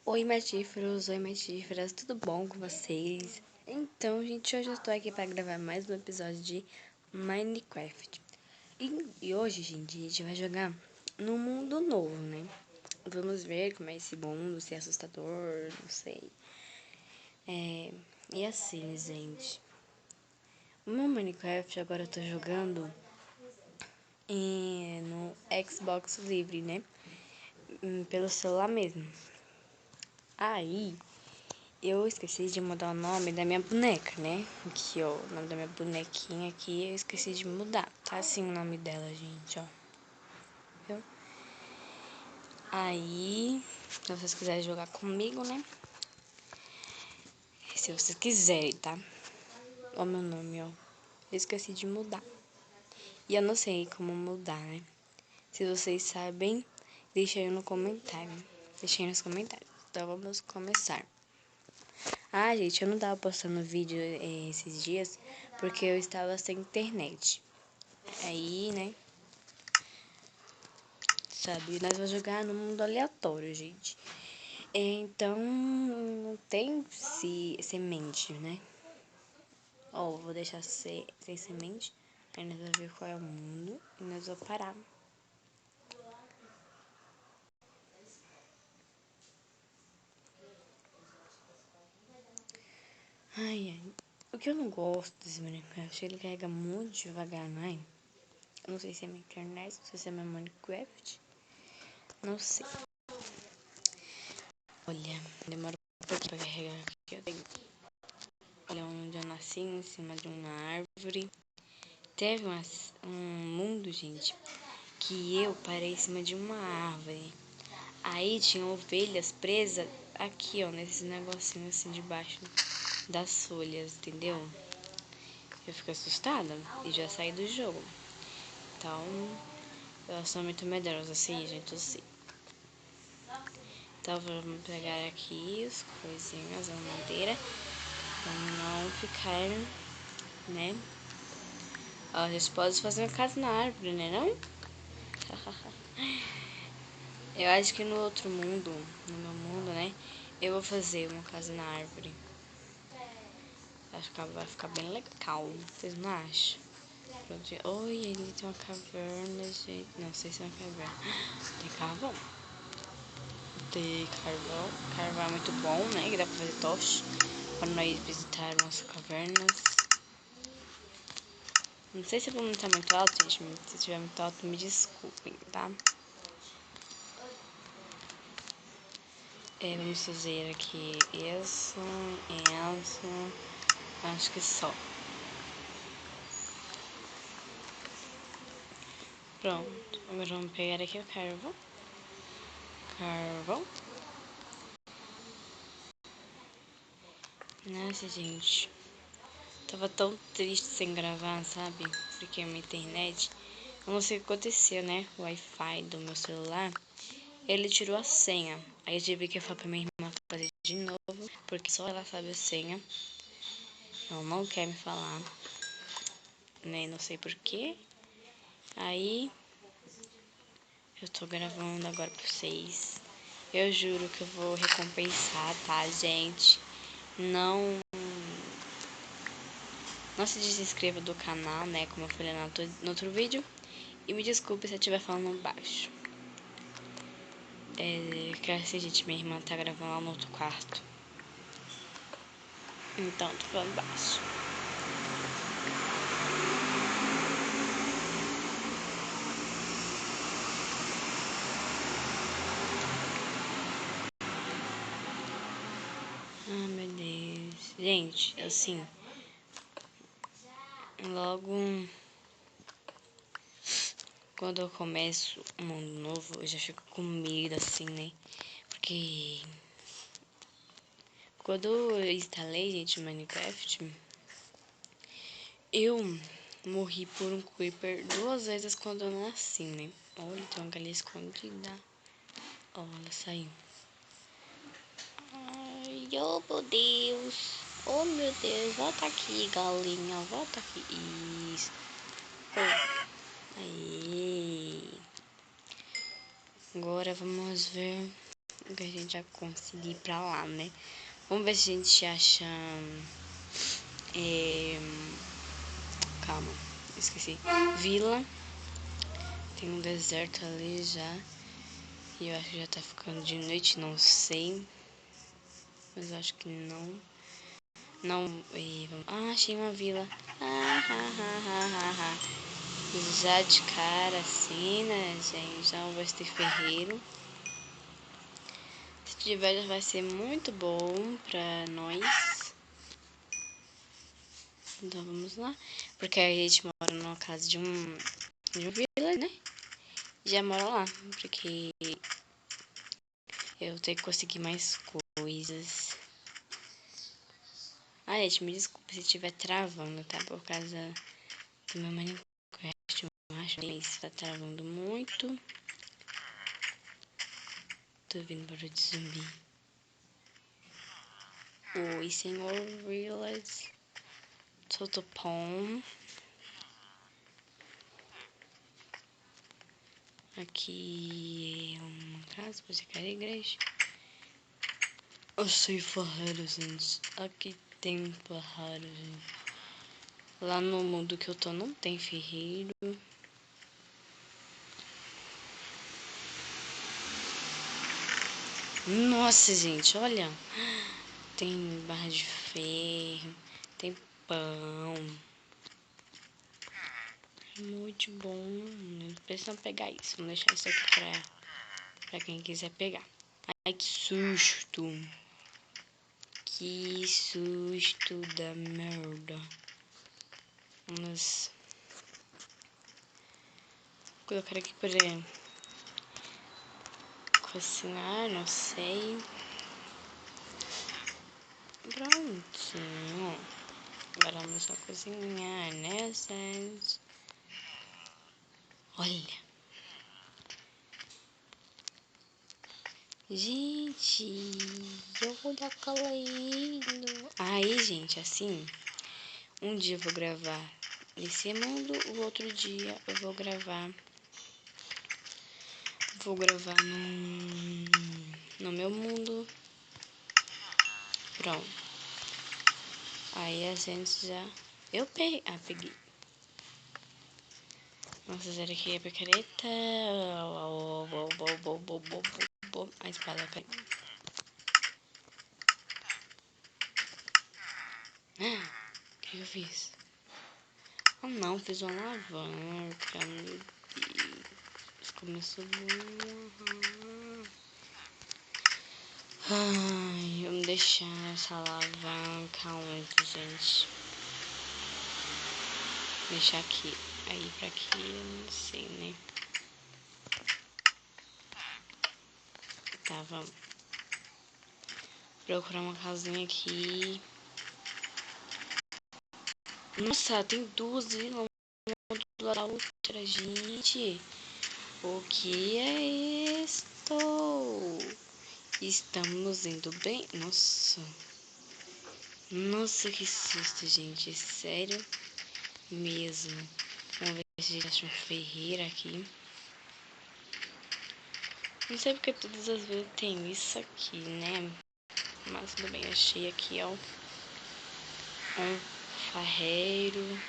Oi, metíferas, tudo bom com vocês? Então, gente, hoje eu estou aqui para gravar mais um episódio de Minecraft. E hoje, gente, a gente vai jogar num mundo novo, né? Vamos ver como é esse mundo, se é assustador, não sei. E assim, gente, o meu Minecraft agora eu tô jogando no Xbox Livre, né? Pelo celular mesmo. Aí, eu esqueci de mudar o nome da minha boneca, né? Aqui, ó, o nome da minha bonequinha aqui, eu esqueci de mudar. Tá assim o nome dela, gente, ó. Viu? Aí, se vocês quiserem jogar comigo, né? Se vocês quiserem, tá? Ó meu nome, ó. Eu esqueci de mudar. E eu não sei como mudar, né? Se vocês sabem, deixa aí no comentário. Deixa aí nos comentários. Então, vamos começar. Ah, gente, eu não tava postando vídeo esses dias porque eu estava sem internet. Aí, né? Sabe, nós vamos jogar no mundo aleatório, gente. Então, não tem semente, né? Ó, vou deixar sem semente. Aí nós vamos ver qual é o mundo e nós vamos parar. Ai, ai. O que eu não gosto desse Minecraft, ele carrega muito devagar, não é? Eu não sei se é minha internet, não sei se é meu Minecraft. Não sei. Olha, demora um pouquinho pra carregar aqui. Olha onde eu nasci, em cima de uma árvore. Teve um mundo, gente, que eu parei em cima de uma árvore. Aí tinha ovelhas presas aqui, ó, nesse negocinho assim debaixo das folhas, entendeu? Eu fico assustada e já saí do jogo. Então, eu sou muito medrosa assim, gente, eu sei. Então, vamos pegar aqui as coisinhas, a madeira, pra não ficar, né? Ó, a gente pode fazer uma casa na árvore, né, não? Eu acho que no outro mundo, no meu mundo, né? Eu vou fazer uma casa na árvore. Acho que vai ficar bem legal. Vocês não acham? Pronto. Oi, ali tem uma caverna, gente. Não sei se é uma caverna. Tem carvão. Tem carvão. Carvão é muito bom, né? Que dá pra fazer tocha. Para nós visitar nossas cavernas. Não sei se eu vou estar muito alto, gente. Se estiver muito alto, me desculpem, tá? Vamos fazer aqui isso, acho que só. Pronto, agora vamos pegar aqui o carvão. Nossa, gente, tava tão triste sem gravar, sabe? Porque a minha internet, eu não sei o que aconteceu, né? O Wi-Fi do meu celular, ele tirou a senha. Aí eu tive que falar pra minha irmã fazer de novo, porque só ela sabe a senha. Ela não quer me falar, né? Não sei porquê. Aí eu tô gravando agora pra vocês. Eu juro que eu vou recompensar, tá, gente? Não se desinscreva do canal, né? Como eu falei no outro vídeo. E me desculpe se eu estiver falando baixo. Que assim, gente, minha irmã tá gravando lá no outro quarto. Então, tô falando baixo. Ah, meu Deus. Gente, assim, logo quando eu começo um mundo novo, eu já fico com medo, assim, né? Porque quando eu instalei, gente, o Minecraft, eu morri por um creeper 2 vezes quando eu nasci, né? Olha, tem uma galinha escondida. Olha, ela saiu. Ai, oh meu Deus. Oh meu Deus, volta aqui, galinha. Volta aqui. Isso. Oh. Aí. Agora vamos ver que a gente vai conseguir ir pra lá, né? Vamos ver se a gente acha... Calma, esqueci. Vila. Tem um deserto ali já. E eu acho que já tá ficando de noite, não sei. Mas eu acho que não. Não, achei uma vila. Já de cara assim, né, gente? Já vai ter ferreiro. Se tiver, já vai ser muito bom pra nós. Então vamos lá. Porque a gente mora numa casa de um vila, né? Já mora lá. Porque eu tenho que conseguir mais coisas. Ah, gente, me desculpa se estiver travando, tá? Por causa do meu Minecraft. Eu acho que está travando muito. Tô vindo barulho de zumbi. Oi, senhor Realize. Totopom. Aqui é uma casa, você quer a igreja? Eu sei ferreiro, gente. Aqui tem ferreiro, gente. Lá no mundo que eu tô não tem ferreiro. Nossa, gente, olha. Tem barra de ferro. Tem pão. Muito bom. Não precisam pegar isso. Vou deixar isso aqui pra quem quiser pegar. Ai, que susto. Que susto da merda. Vamos colocar aqui para cozinhar, não sei. Prontinho. Agora vamos só cozinhar, né, gente? Olha. Gente, olha aquela lindo. Aí, gente, assim, um dia eu vou gravar nesse mundo, o outro dia eu vou gravar no meu mundo. Pronto. Aí a gente já... Eu peguei. Ah, peguei. Vamos fazer aqui a picareta. A espada caiu. O que eu fiz? Ah, não. Fiz uma alavanca. Meu Deus. Começou a... Ai, vamos deixar essa alavanca onde, gente? Deixar aqui. Aí pra aqui, eu não sei, né? Tá, vamos. Procurar uma casinha aqui. Nossa, tem duas vilas do lado da outra, gente. O que é isto? Estamos indo bem? Nossa. Nossa, que susto, gente. Sério mesmo. Vamos ver se a gente acha um ferreiro aqui. Não sei porque todas as vezes tem isso aqui, né? Mas tudo bem, achei aqui, ó. Um ferreiro.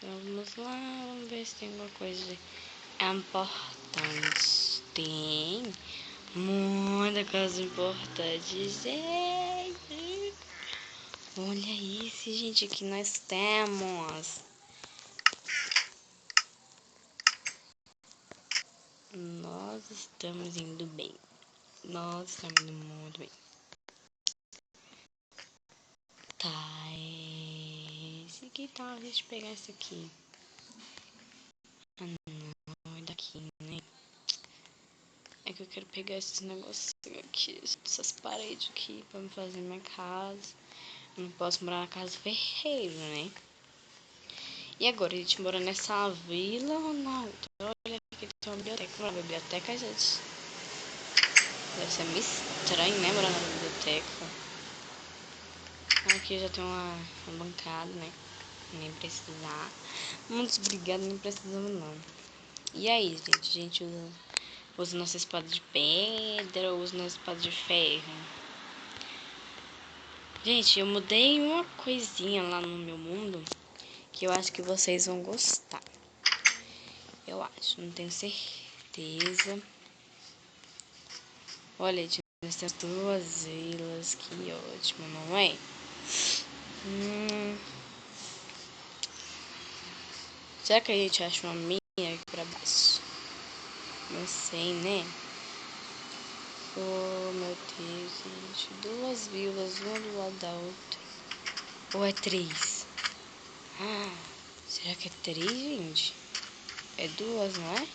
Vamos lá, vamos ver se tem alguma coisa importante. Tem muita coisa importante, gente. Olha isso, gente, que nós temos. Nós estamos indo bem. Nós estamos indo muito bem. Tá, esse aqui tá, deixa eu pegar esse aqui. Ah, não, é daqui, né? É que eu quero pegar esses negocinhos aqui, essas paredes aqui pra me fazer minha casa. Eu não posso morar na casa do ferreiro, né? E agora, a gente mora nessa vila ou não? Então, olha aqui, tem uma biblioteca. Uma biblioteca, gente. Deve ser meio estranho, né? Morar na biblioteca. Aqui já tem uma bancada, né? Nem precisar. Muito obrigada, nem precisamos não. E aí, gente? A gente usa nossa espada de pedra ou usa nossa espada de ferro? Gente, eu mudei uma coisinha lá no meu mundo que eu acho que vocês vão gostar. Eu acho, não tenho certeza. Olha, gente, nós temos 2 vilas, que ótimo, não é? Será que a gente acha uma mina aqui pra baixo? Não sei, né? Oh, meu Deus, gente. 2 vilas, uma do lado da outra. Ou é 3? Ah, será que é 3, gente? É 2, não é?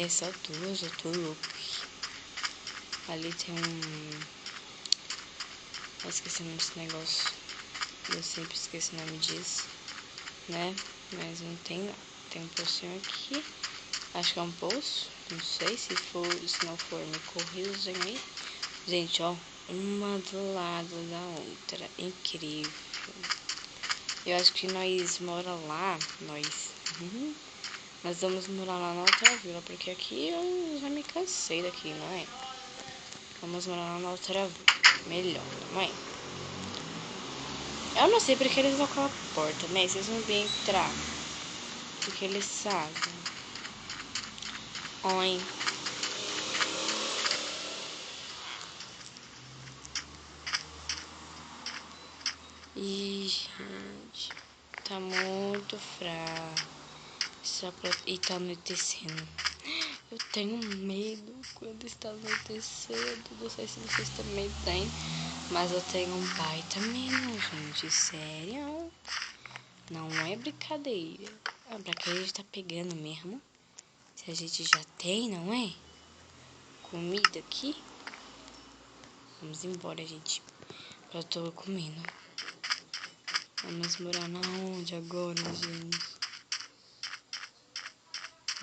É, só 2, eu tô louco. Ali tem um... Eu esqueci o nome desse negócio. Eu sempre esqueço o nome disso, né? Mas não tem, não. Tem um pocinho aqui. Acho que é um poço. Não sei se for, se não for, me corrijam aí. Gente, ó. Uma do lado da outra. Incrível. Eu acho que nós mora lá. Nós vamos morar lá na outra vila. Porque aqui eu já me cansei daqui, não é? Vamos morar lá na outra vila. Melhor, não é? Eu não sei porque eles vão com a porta, né? Vocês vão vir entrar. Porque eles sabem. Oi. Ih, gente. Tá muito fraco. E tá anoitecendo. Eu tenho medo quando está anoitecendo. Não sei se vocês também têm. Mas eu tenho um baita medo, gente. Sério. Não é brincadeira. Pra que a gente tá pegando mesmo? Se a gente já tem, não é? Comida aqui. Vamos embora, gente. Eu tô comendo. Vamos morar na onde agora, gente?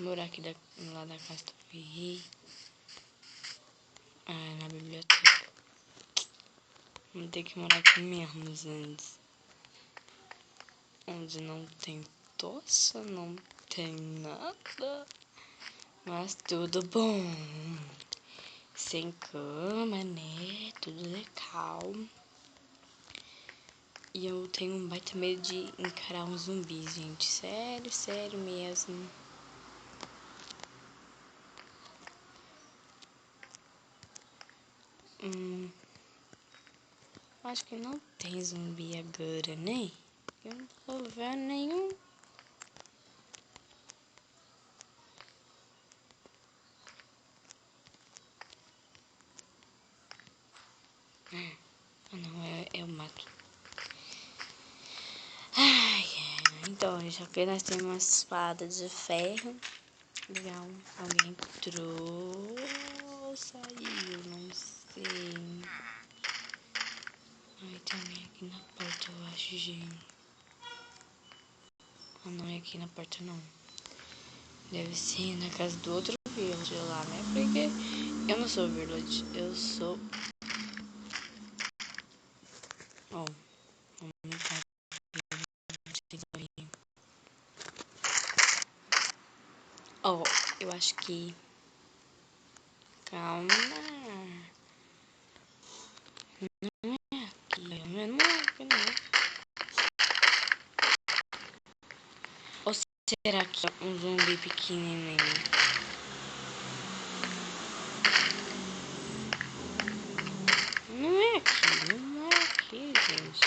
Morar aqui lá da casa do rei. Ah, na biblioteca. Vamos ter que morar aqui mesmo antes. Onde não tem toça, não tem nada. Mas tudo bom. Sem cama, né? Tudo legal. E eu tenho um baita medo de encarar um zumbi, gente. Sério, sério mesmo. Acho que não tem zumbi agora, né? Eu não tô vendo nenhum. Ah, não, é o mato. Ai, então, gente, aqui nós temos uma espada de ferro. Legal. Alguém entrou ou saiu? Não sei. Ai, tem alguém aqui na porta, eu acho, gente. Ah, não é aqui na porta, não. Deve ser na casa do outro village lá, né? Porque eu não sou village, eu sou... Ó, vamos cá. Ó, eu acho que... Calma. Não é aqui, não é aqui, não. Ou será que é um zumbi pequenininho? Não é aqui, não é aqui, gente.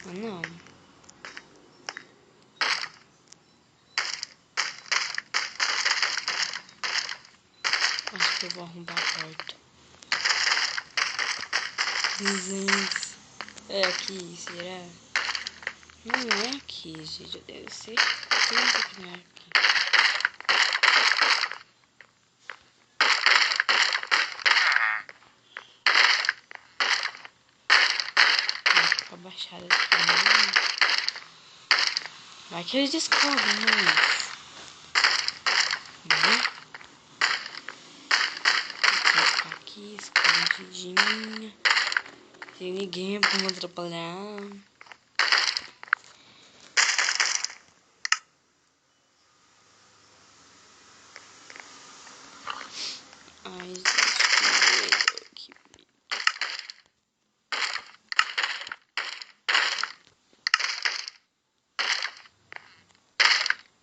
Ah, não. Acho que eu vou arrombar a porta. Gente, é aqui, será? Não é aqui, gente. Deve ser certeza que não é aqui. Vou ficar abaixada aqui, né? Vai que eles descobrem, mas... Né? Vou ficar aqui, escondidinha. Sem ninguém pra me atrapalhar.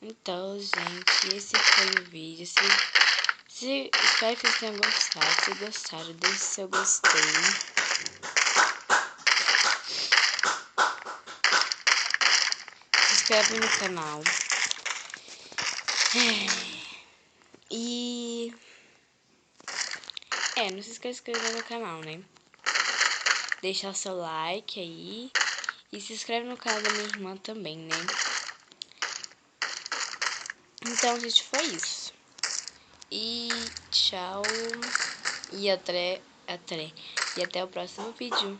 Então, gente, esse foi o vídeo. Espero que vocês tenham gostado. Se gostaram, deixe seu gostei. Se inscreve no canal. E... não se esqueça de se inscrever no canal, né? Deixar seu like aí. E se inscreve no canal da minha irmã também, né? Então, gente, foi isso. E tchau. E até o próximo vídeo.